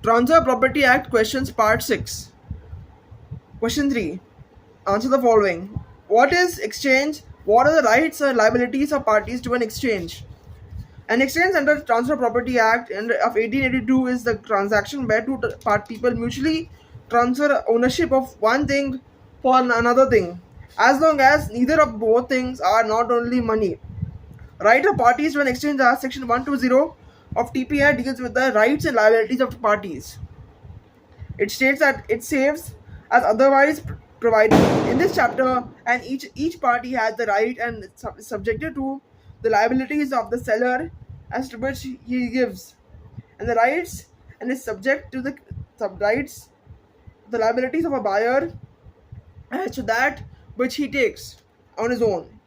Transfer Property Act questions part 6. Question 3. Answer the following. What is exchange? What are the rights or liabilities of parties to an exchange? An exchange under the Transfer Property Act of 1882 is the transaction where two people mutually transfer ownership of one thing for another thing, as long as neither of both things are not only money. Right of parties to an exchange are Section 120 of TPI deals with the rights and liabilities of the parties. It states that it saves as otherwise provided in this chapter, and each party has the right and is subjected to the liabilities of the seller as to which he gives, and the rights and is subject to the sub rights, the liabilities of a buyer as to that which he takes on his own.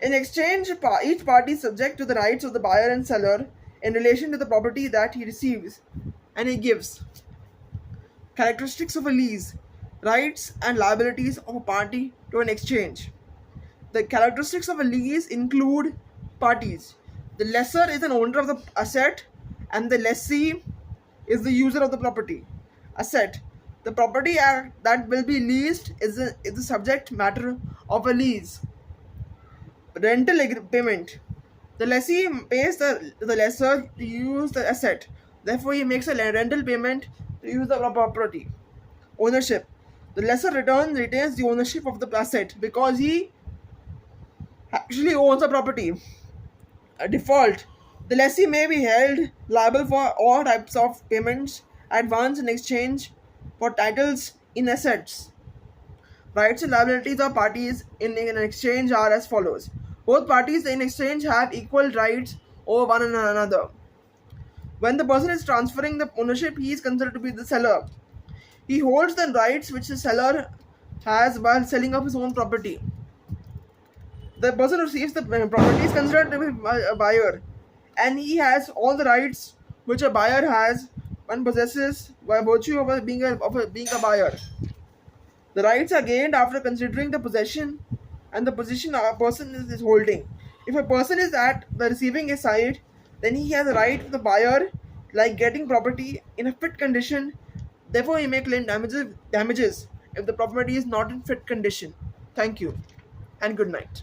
In exchange, each party is subject to the rights of the buyer and seller in relation to the property that he receives and he gives. Characteristics of a lease: rights and liabilities of a party to an exchange. The characteristics of a lease include parties. The lessor is an owner of the asset and the lessee is the user of the property. Asset: the property that will be leased is the subject matter of a lease. Rental payment: the lessee pays the lessor to use the asset. Therefore, he makes a rental payment to use the property. Ownership: the lessor retains the ownership of the asset because he actually owns the property. A default: the lessee may be held liable for all types of payments advance in exchange for titles in assets. Rights and liabilities of parties in an exchange are as follows. Both parties in exchange have equal rights over one another. When the person is transferring the ownership, he is considered to be the seller. He holds the rights which the seller has while selling of his own property. The person who receives the property is considered to be a buyer, and he has all the rights which a buyer has and possesses by virtue of being a buyer. The rights are gained after considering the possession and the position a person is holding. If a person is at the receiving side, then he has a right to the buyer, like getting property in a fit condition. Therefore, he may claim damages if the property is not in fit condition. Thank you and good night.